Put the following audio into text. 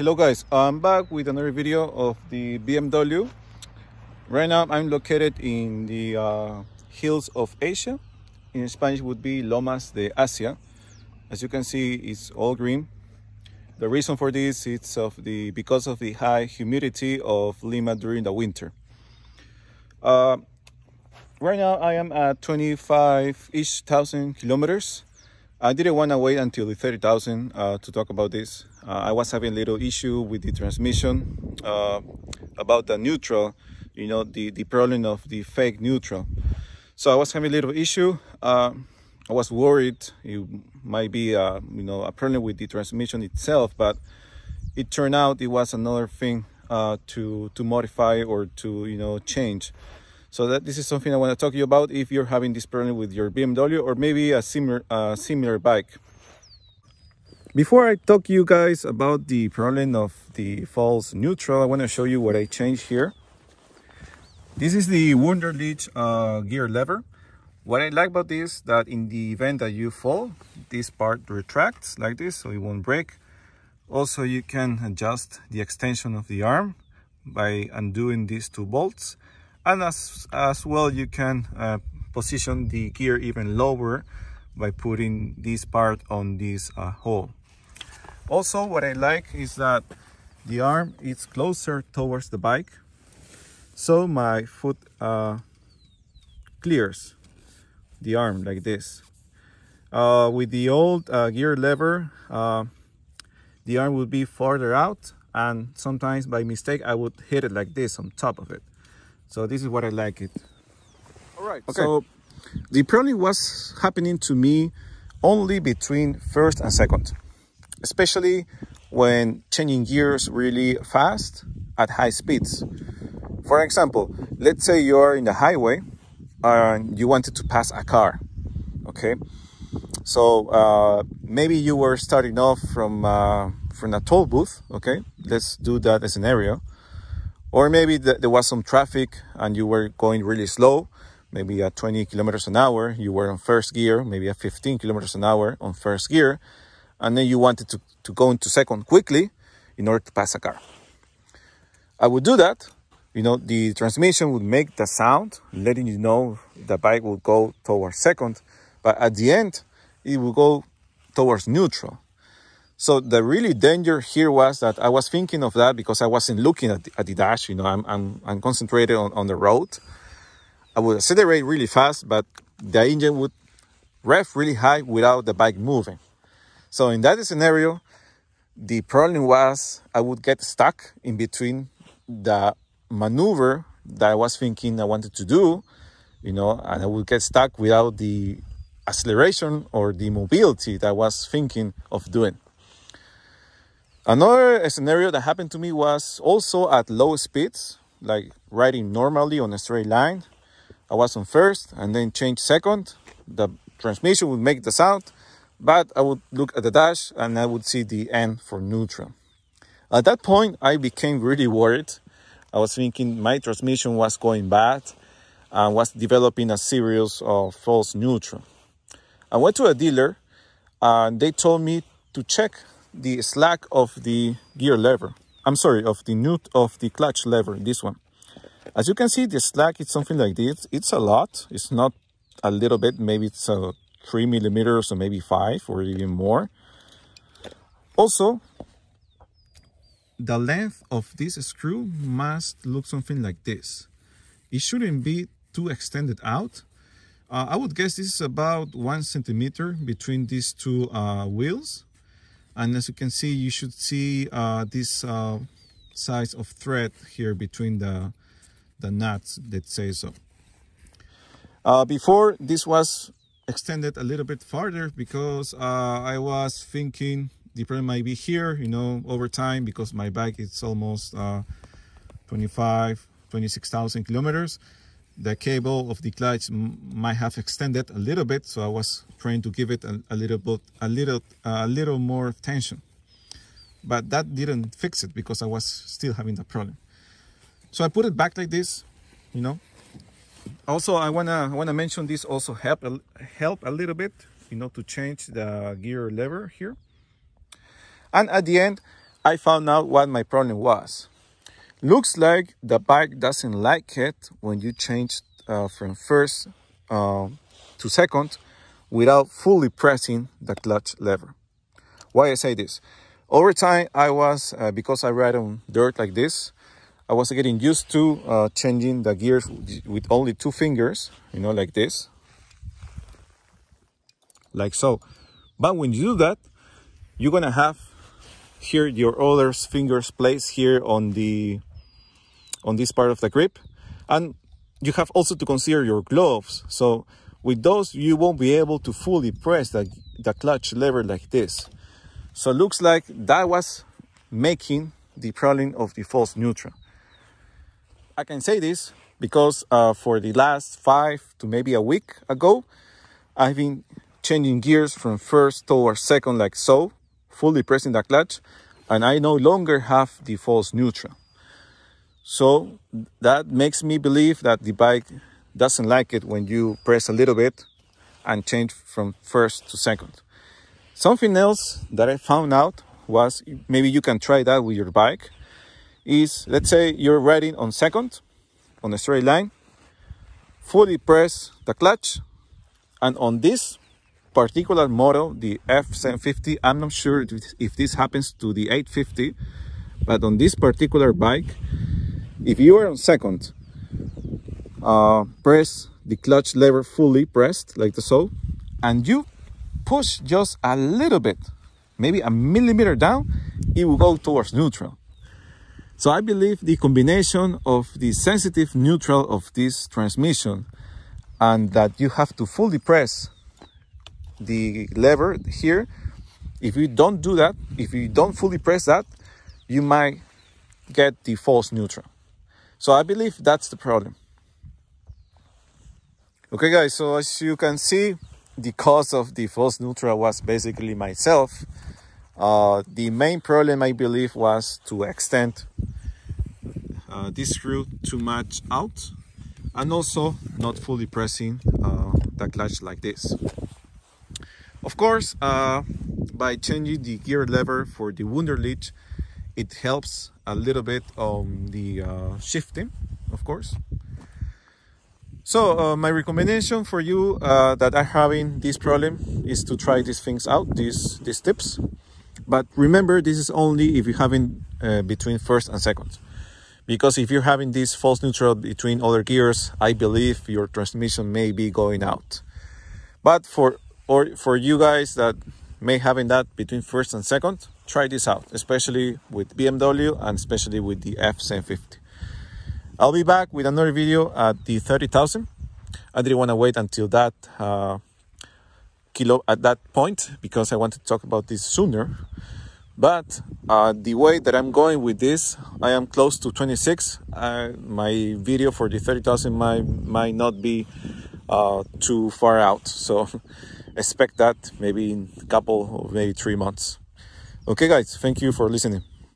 Hello guys, I'm back with another video of the BMW. Right now I'm located in the hills of Asia. In Spanish would be Lomas de Asia. As you can see, it's all green. The reason for this is because of the high humidity of Lima during the winter. Right now I am at 25-ish thousand kilometers. I didn't want to wait until the 30,000 to talk about this. I was having a little issue with the transmission about the neutral, the problem of the fake neutral. So I was having a little issue. I was worried it might be, a problem with the transmission itself, but it turned out it was another thing to modify or to, change. So this is something I want to talk to you about if you're having this problem with your BMW or maybe a similar bike. Before I talk to you guys about the problem of the false neutral, I want to show you what I changed here. This is the Wunderlich gear lever. What I like about this, that in the event that you fall, this part retracts like this so it won't break. Also, you can adjust the extension of the arm by undoing these two bolts. And as well, you can position the gear even lower by putting this part on this hole. Also, what I like is that the arm is closer towards the bike, so my foot clears the arm like this. With the old gear lever, the arm would be farther out, and sometimes by mistake I would hit it like this on top of it. So this is what I like it. All right. Okay. So the problem was happening to me only between first and second, especially when changing gears really fast at high speeds. For example, let's say you're in the highway and you wanted to pass a car. Okay. So maybe you were starting off from a toll booth. Okay. Let's do that as a scenario. Or maybe there was some traffic and you were going really slow, maybe at 20 kilometers an hour. You were on first gear, maybe at 15 kilometers an hour on first gear. And then you wanted to go into second quickly in order to pass a car. I would do that. The transmission would make the sound, letting you know the bike will go towards second. But at the end, it will go towards neutral. So the really danger here was that I was thinking of that because I wasn't looking at the dash. I'm concentrated on the road. I would accelerate really fast, but the engine would rev really high without the bike moving. So in that scenario, the problem was I would get stuck in between the maneuver that I was thinking I wanted to do, and I would get stuck without the acceleration or the mobility that I was thinking of doing. Another scenario that happened to me was also at low speeds, like riding normally on a straight line. I was on first and then changed second. The transmission would make the sound, but I would look at the dash and I would see the N for neutral. At that point, I became really worried. I was thinking my transmission was going bad and was developing a series of false neutral. I went to a dealer and they told me to check the slack of the gear lever. Of the clutch lever, this one. As you can see, the slack is something like this. It's a lot. It's not a little bit. Maybe it's 3 millimeters or maybe 5 or even more. Also, the length of this screw must look something like this. It shouldn't be too extended out. I would guess this is about 1 centimeter between these two wheels. And as you can see, you should see this size of thread here between the nuts that say so. Before, this was extended a little bit farther because I was thinking the problem might be here, over time, because my bike is almost 26,000 kilometers. The cable of the clutch might have extended a little bit, so I was trying to give it a little more tension. But that didn't fix it because I was still having the problem. So I put it back like this, Also, I wanna mention this also help a little bit, to change the gear lever here. And at the end, I found out what my problem was. Looks like the bike doesn't like it when you change from first to second without fully pressing the clutch lever. Why I say this? Over time, I was, because I ride on dirt like this, I was getting used to changing the gears with only 2 fingers, you know, like this, like so. But when you do that, you're gonna have here your other fingers placed here on this part of the grip, and you have also to consider your gloves. So with those, you won't be able to fully press the clutch lever like this. So it looks like that was making the problem of the false neutral. I can say this because for the last 5 to maybe a week ago, I've been changing gears from first towards second like so, fully pressing the clutch, and I no longer have the false neutral. So that makes me believe that the bike doesn't like it when you press a little bit and change from first to second. Something else that I found out was, maybe you can try that with your bike, is, let's say you're riding on second, on a straight line, fully press the clutch, and on this particular model, the F750, I'm not sure if this happens to the 850, but on this particular bike, if you are on second, press the clutch lever fully pressed, like so, and you push just a little bit, maybe a millimeter down, it will go towards neutral. So I believe the combination of the sensitive neutral of this transmission and that you have to fully press the lever here, if you don't do that, if you don't fully press that, you might get the false neutral. So I believe that's the problem. Okay guys, so as you can see, the cause of the false neutral was basically myself. The main problem, I believe, was to extend this screw too much out, and also not fully pressing the clutch like this. Of course, by changing the gear lever for the Wunderlich, it helps a little bit on the shifting, of course. So my recommendation for you that are having this problem is to try these things out, these tips. But remember, this is only if you're having between first and second. Because if you're having this false neutral between other gears, I believe your transmission may be going out. But for you guys that may having that between first and second, try this out, especially with BMW and especially with the F750. I'll be back with another video at the 30,000. I didn't want to wait until that at that point because I wanted to talk about this sooner. But the way that I'm going with this, I am close to 26. My video for the 30,000 might not be too far out. So expect that maybe in a couple or maybe 3 months. Okay guys, thank you for listening.